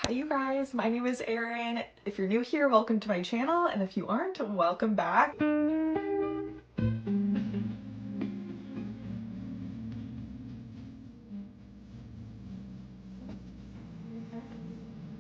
Hi you guys, my name is Erin. If you're new here, welcome to my channel, and if you aren't, welcome back.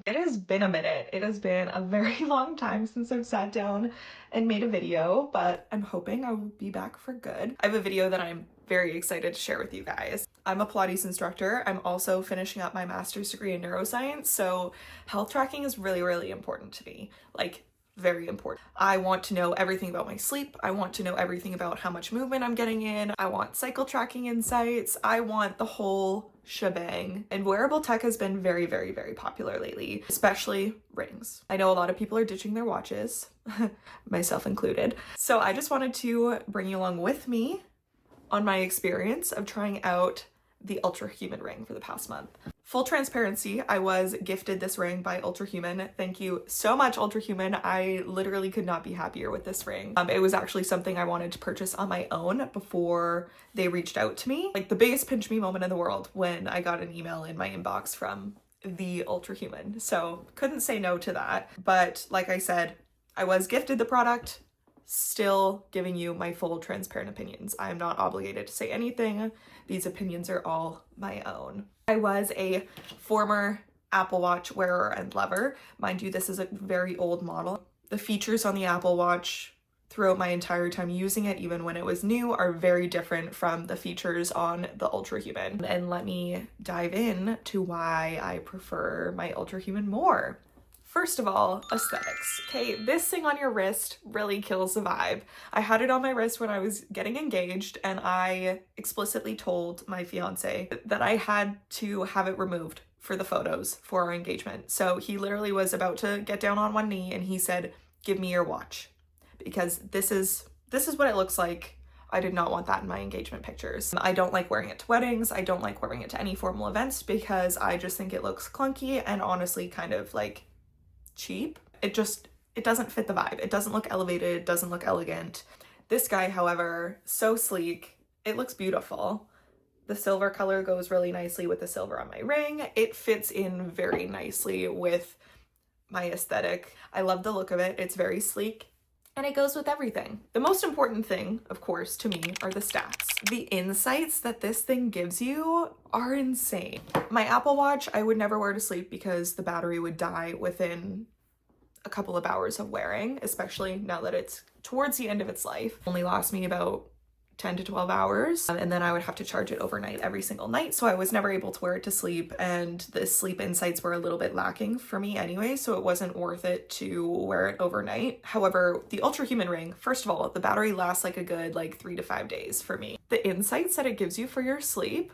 It has been a minute. It has been a very long time since I've sat down and made a video, but I'm hoping I will be back for good. I have a video that I'm very excited to share with you guys. I'm a Pilates instructor. I'm also finishing up my master's degree in neuroscience, so health tracking is really, really important to me. Like, very important. I want to know everything about my sleep. I want to know everything about how much movement I'm getting in. I want cycle tracking insights. I want the whole shebang. And wearable tech has been very, very, very popular lately, especially rings. I know a lot of people are ditching their watches, myself included. So I just wanted to bring you along with me on my experience of trying out the UltraHuman ring for the past month. Full transparency, I was gifted this ring by UltraHuman. Thank you so much, UltraHuman. I literally could not be happier with this ring. It was actually something I wanted to purchase on my own before they reached out to me. Like the biggest pinch me moment in the world when I got an email in my inbox from the UltraHuman. So couldn't say no to that. But like I said, I was gifted the product, still giving you my full transparent opinions. I am not obligated to say anything. These opinions are all my own. I was a former Apple Watch wearer and lover. Mind you, this is a very old model. The features on the Apple Watch throughout my entire time using it, even when it was new, are very different from the features on the UltraHuman. And let me dive in to why I prefer my UltraHuman more. First of all, aesthetics. Okay, this thing on your wrist really kills the vibe. I had it on my wrist when I was getting engaged, and I explicitly told my fiance that I had to have it removed for the photos for our engagement. So he literally was about to get down on one knee and he said, "Give me your watch," because this is what it looks like. I did not want that in my engagement pictures. I don't like wearing it to weddings. I don't like wearing it to any formal events because I just think it looks clunky and honestly kind of like cheap. It doesn't fit the vibe. It doesn't look elevated, it doesn't look elegant. This guy, however, so sleek. It looks beautiful. The silver color goes really nicely with the silver on my ring. It fits in very nicely with my aesthetic. I love the look of it. It's very sleek and it goes with everything. The most important thing, of course, to me are the stats. The insights that this thing gives you are insane. My Apple Watch, I would never wear to sleep because the battery would die within a couple of hours of wearing, especially now that it's towards the end of its life. It only lasts me about 10 to 12 hours, and then I would have to charge it overnight every single night, so I was never able to wear it to sleep, and the sleep insights were a little bit lacking for me anyway, so it wasn't worth it to wear it overnight. However, the UltraHuman ring, first of all, the battery lasts like a good 3 to 5 days for me. The insights that it gives you for your sleep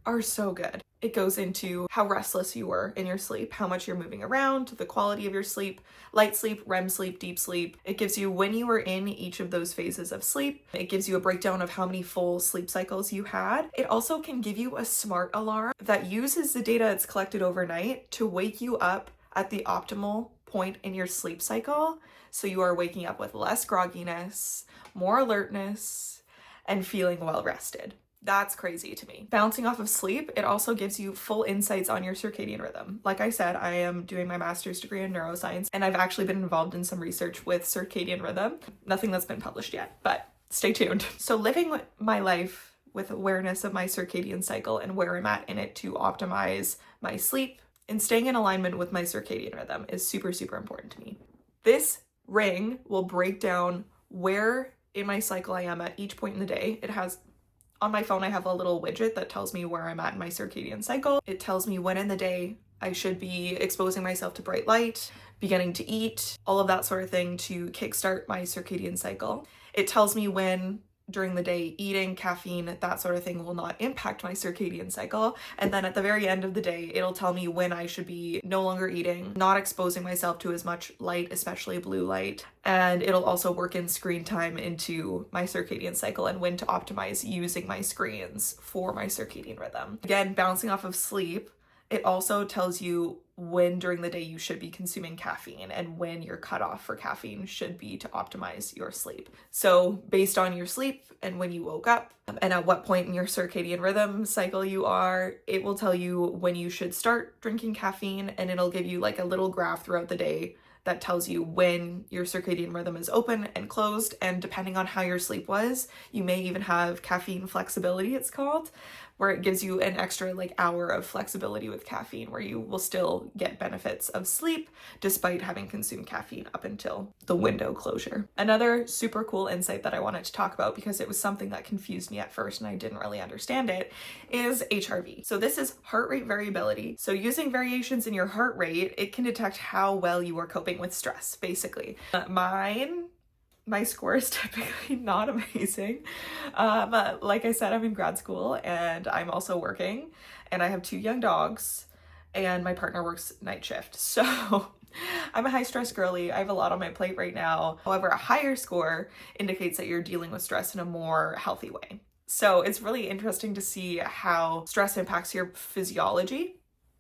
are so good. It goes into how restless you were in your sleep, how much you're moving around, the quality of your sleep, light sleep, REM sleep, deep sleep. It gives you when you were in each of those phases of sleep. It gives you a breakdown of how many full sleep cycles you had. It also can give you a smart alarm that uses the data it's collected overnight to wake you up at the optimal point in your sleep cycle. So you are waking up with less grogginess, more alertness, and feeling well rested. That's crazy to me. Bouncing off of sleep, it also gives you full insights on your circadian rhythm. Like I said, I am doing my master's degree in neuroscience, and I've actually been involved in some research with circadian rhythm. Nothing that's been published yet, but stay tuned. So living my life with awareness of my circadian cycle and where I'm at in it to optimize my sleep and staying in alignment with my circadian rhythm is super, super important to me. This ring will break down where in my cycle I am at each point in the day. It has On my phone, I have a little widget that tells me where I'm at in my circadian cycle. It tells me when in the day I should be exposing myself to bright light, beginning to eat, all of that sort of thing to kickstart my circadian cycle. It tells me when during the day eating, caffeine, that sort of thing will not impact my circadian cycle. And then at the very end of the day, it'll tell me when I should be no longer eating, not exposing myself to as much light, especially blue light. And it'll also work in screen time into my circadian cycle and when to optimize using my screens for my circadian rhythm. Again, bouncing off of sleep, it also tells you when during the day you should be consuming caffeine and when your cutoff for caffeine should be to optimize your sleep. So based on your sleep and when you woke up and at what point in your circadian rhythm cycle you are, it will tell you when you should start drinking caffeine, and it'll give you like a little graph throughout the day that tells you when your circadian rhythm is open and closed. And depending on how your sleep was, you may even have caffeine flexibility, it's called, where it gives you an extra like hour of flexibility with caffeine, where you will still get benefits of sleep despite having consumed caffeine up until the window closure. Another super cool insight that I wanted to talk about, because it was something that confused me at first and I didn't really understand it, is HRV. So this is heart rate variability. So using variations in your heart rate, it can detect how well you are coping with stress, basically. My score is typically not amazing. Like I said, I'm in grad school and I'm also working, and I have 2 young dogs, and my partner works night shift. So I'm a high stress girly. I have a lot on my plate right now. However, a higher score indicates that you're dealing with stress in a more healthy way. So it's really interesting to see how stress impacts your physiology,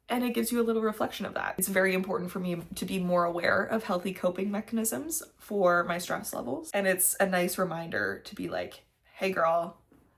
and it gives you a little reflection of that. It's very important for me to be more aware of healthy coping mechanisms for my stress levels. And it's a nice reminder to be like, hey girl,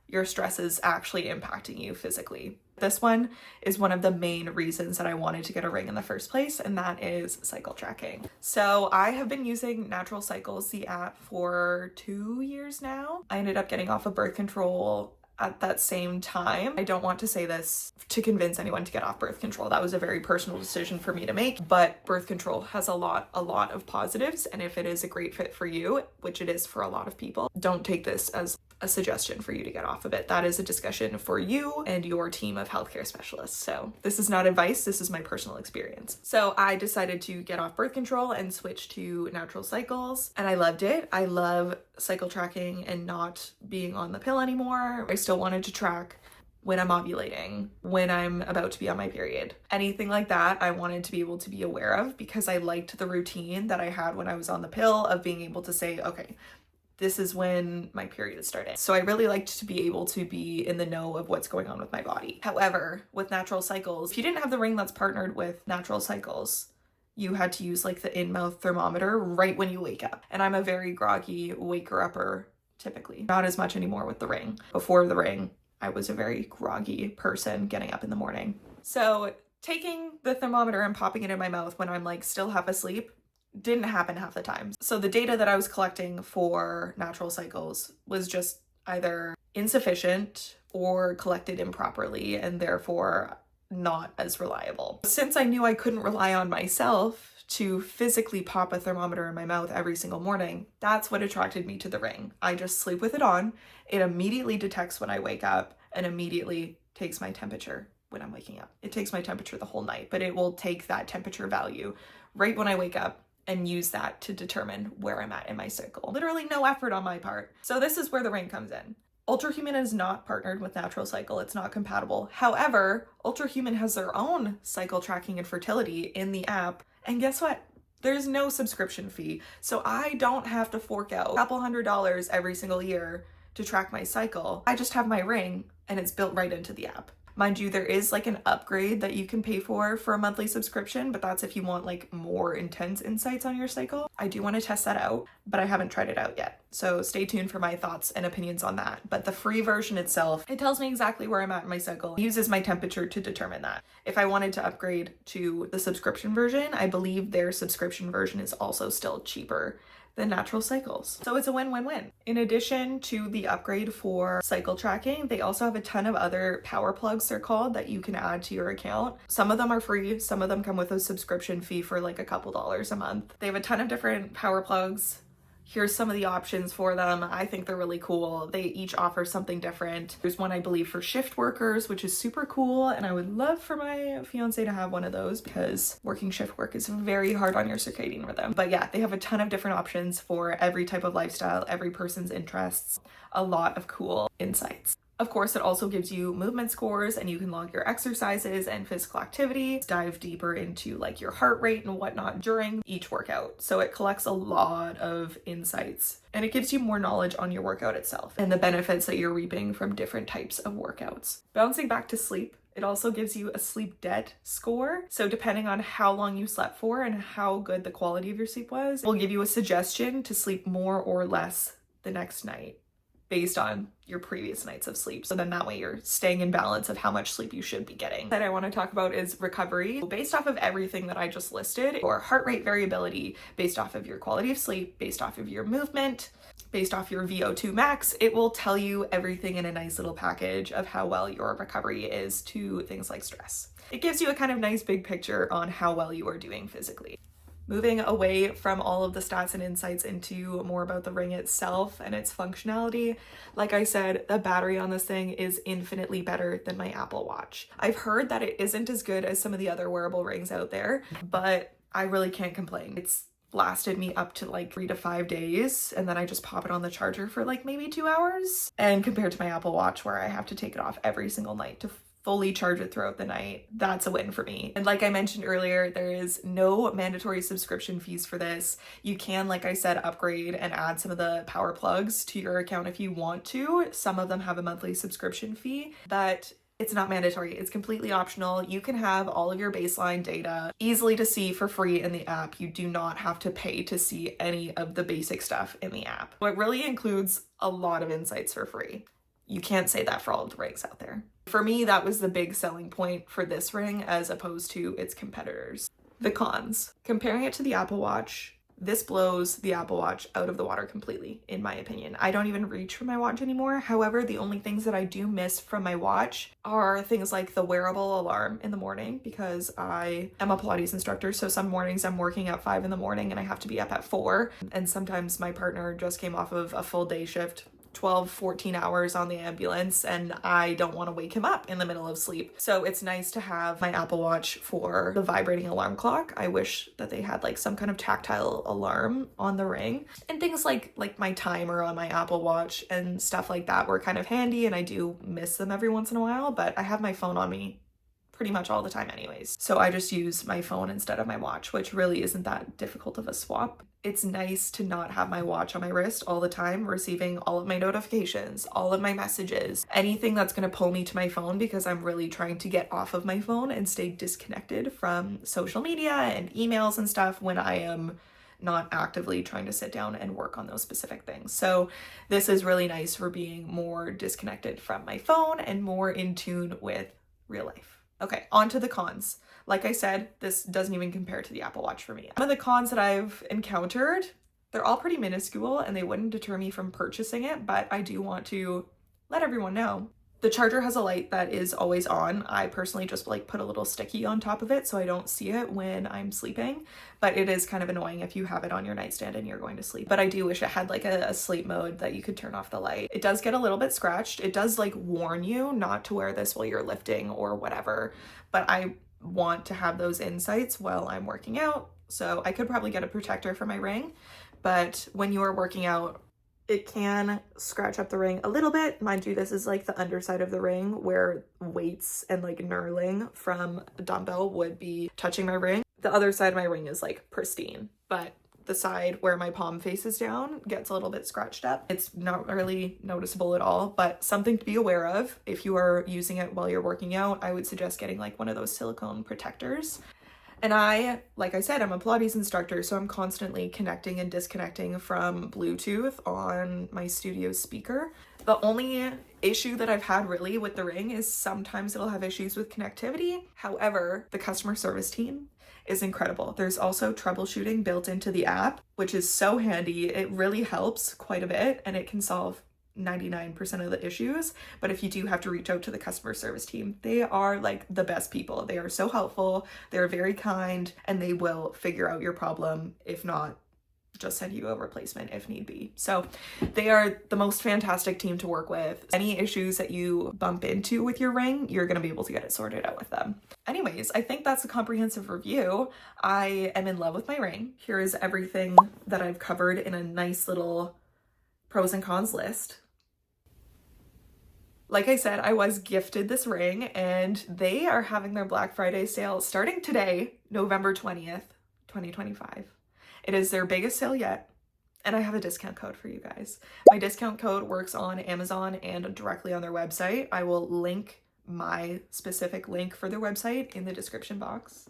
your stress is actually impacting you physically. This one is one of the main reasons that I wanted to get a ring in the first place, and that is cycle tracking. So I have been using Natural Cycles, the app, for 2 years now. I ended up getting off of birth control at that same time. I don't want to say this to convince anyone to get off birth control. That was a very personal decision for me to make, but birth control has a lot of positives. And if it is a great fit for you, which it is for a lot of people, don't take this as a suggestion for you to get off of it. That is a discussion for you and your team of healthcare specialists. So this is not advice, this is my personal experience. So I decided to get off birth control and switch to Natural Cycles, and I loved it. I love cycle tracking and not being on the pill anymore. I still wanted to track when I'm ovulating, when I'm about to be on my period. Anything like that, I wanted to be able to be aware of, because I liked the routine that I had when I was on the pill of being able to say, okay, this is when my period is starting. So I really liked to be able to be in the know of what's going on with my body. However, with Natural Cycles, if you didn't have the ring that's partnered with Natural Cycles, you had to use like the in-mouth thermometer right when you wake up. And I'm a very groggy waker-upper typically. Not as much anymore with the ring. Before the ring, I was a very groggy person getting up in the morning. So taking the thermometer and popping it in my mouth when I'm like still half asleep didn't happen half the time. So the data that I was collecting for Natural Cycles was just either insufficient or collected improperly, and therefore not as reliable. Since I knew I couldn't rely on myself to physically pop a thermometer in my mouth every single morning, that's what attracted me to the ring. I just sleep with it on. It immediately detects when I wake up and immediately takes my temperature when I'm waking up. It takes my temperature the whole night, but it will take that temperature value right when I wake up and use that to determine where I'm at in my cycle. Literally no effort on my part. So this is where the ring comes in. UltraHuman is not partnered with Natural Cycle. It's not compatible. However, UltraHuman has their own cycle tracking and fertility in the app. And guess what? There's no subscription fee. So I don't have to fork out a couple $100s every single year to track my cycle. I just have my ring and it's built right into the app. Mind you, there is like an upgrade that you can pay for a monthly subscription, but that's if you want like more intense insights on your cycle. I do want to test that out, but I haven't tried it out yet. So stay tuned for my thoughts and opinions on that. But the free version itself, it tells me exactly where I'm at in my cycle. It uses my temperature to determine that. If I wanted to upgrade to the subscription version, I believe their subscription version is also still cheaper than Natural Cycles. So it's a win-win-win. In addition to the upgrade for cycle tracking, they also have a ton of other power plugs, they're called, that you can add to your account. Some of them are free, some of them come with a subscription fee for like a couple dollars a month. They have a ton of different power plugs. Here's some of the options for them. I think they're really cool. They each offer something different. There's one, I believe, for shift workers, which is super cool. And I would love for my fiance to have one of those because working shift work is very hard on your circadian rhythm. But yeah, they have a ton of different options for every type of lifestyle, every person's interests, a lot of cool insights. Of course, it also gives you movement scores and you can log your exercises and physical activity, dive deeper into like your heart rate and whatnot during each workout. So it collects a lot of insights and it gives you more knowledge on your workout itself and the benefits that you're reaping from different types of workouts. Bouncing back to sleep, It also gives you a sleep debt score. So depending on how long you slept for and how good the quality of your sleep was, it will give you a suggestion to sleep more or less the next night based on your previous nights of sleep. So then that way you're staying in balance of how much sleep you should be getting. That I want to talk about is recovery. Based off of everything that I just listed, or heart rate variability, based off of your quality of sleep, based off of your movement, based off your VO2 max, it will tell you everything in a nice little package of how well your recovery is to things like stress. It gives you a kind of nice big picture on how well you are doing physically. Moving away from all of the stats and insights into more about the ring itself and its functionality, like I said, the battery on this thing is infinitely better than my Apple Watch. I've heard that it isn't as good as some of the other wearable rings out there, but I really can't complain. It's lasted me up to like 3 to 5 days, and then I just pop it on the charger for like maybe 2 hours. And compared to my Apple Watch, where I have to take it off every single night to fully charge it throughout the night, that's a win for me. And like I mentioned earlier, there is no mandatory subscription fees for this. You can, like I said, upgrade and add some of the power plugs to your account if you want to. Some of them have a monthly subscription fee, but it's not mandatory. It's completely optional. You can have all of your baseline data easily to see for free in the app. You do not have to pay to see any of the basic stuff in the app. It really includes a lot of insights for free. You can't say that for all of the rings out there. For me, that was the big selling point for this ring as opposed to its competitors. The cons. Comparing it to the Apple Watch, this blows the Apple Watch out of the water completely, in my opinion. I don't even reach for my watch anymore. However, the only things that I do miss from my watch are things like the wearable alarm in the morning, because I am a Pilates instructor. So some mornings I'm working at 5 in the morning and I have to be up at 4. And sometimes my partner just came off of a full day shift, 12, 14 hours on the ambulance, and I don't want to wake him up in the middle of sleep. So it's nice to have my Apple Watch for the vibrating alarm clock. I wish that they had like some kind of tactile alarm on the ring, and things like my timer on my Apple Watch and stuff like that were kind of handy, and I do miss them every once in a while, but I have my phone on me pretty much all the time anyways. So I just use my phone instead of my watch, which really isn't that difficult of a swap. It's nice to not have my watch on my wrist all the time, receiving all of my notifications, all of my messages, anything that's going to pull me to my phone, because I'm really trying to get off of my phone and stay disconnected from social media and emails and stuff when I am not actively trying to sit down and work on those specific things. So this is really nice for being more disconnected from my phone and more in tune with real life. Okay, on to the cons. Like I said, this doesn't even compare to the Apple Watch for me. Some of the cons that I've encountered, they're all pretty minuscule and they wouldn't deter me from purchasing it, but I do want to let everyone know. The charger has a light that is always on. I personally just like put a little sticky on top of it so I don't see it when I'm sleeping, but it is kind of annoying if you have it on your nightstand and you're going to sleep. But I do wish it had like a sleep mode that you could turn off the light. It does get a little bit scratched. It does like warn you not to wear this while you're lifting or whatever, but I want to have those insights while I'm working out. So I could probably get a protector for my ring, but when you are working out, it can scratch up the ring a little bit. Mind you, this is like the underside of the ring where weights and like knurling from a dumbbell would be touching my ring. The other side of my ring is like pristine, but the side where my palm faces down gets a little bit scratched up. It's not really noticeable at all, but something to be aware of. If you are using it while you're working out, I would suggest getting like one of those silicone protectors. And like I said, I'm a Pilates instructor, so I'm constantly connecting and disconnecting from Bluetooth on my studio speaker. The only issue that I've had really with the ring is sometimes it'll have issues with connectivity. However, the customer service team is incredible. There's also troubleshooting built into the app, which is so handy. It really helps quite a bit, and it can solve 99% of the issues. But if you do have to reach out to the customer service team, they are like the best people. They are so helpful, they're very kind, and they will figure out your problem. If not, just send you a replacement if need be. So they are the most fantastic team to work with. Any issues that you bump into with your ring, you're going to be able to get it sorted out with them. Anyways, I think that's a comprehensive review. I am in love with my ring. Here is everything that I've covered in a nice little pros and cons list. Like I said, I was gifted this ring and they are having their Black Friday sale starting today, November 20th, 2025. It is their biggest sale yet, and I have a discount code for you guys. My discount code works on Amazon and directly on their website. I will link my specific link for their website in the description box.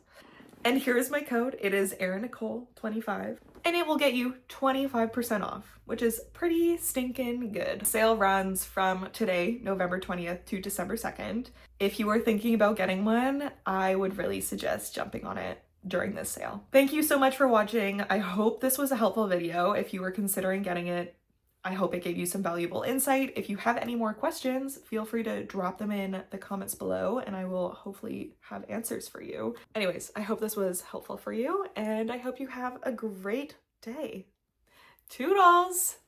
And here is my code. It is erinnicolec.collabs, and it will get you 25% off, which is pretty stinking good. The sale runs from today, November 20th to December 2nd. If you are thinking about getting one, I would really suggest jumping on it during this sale. Thank you so much for watching. I hope this was a helpful video. If you were considering getting it, I hope it gave you some valuable insight. If you have any more questions, feel free to drop them in the comments below and I will hopefully have answers for you. Anyways, I hope this was helpful for you and I hope you have a great day. Toodles!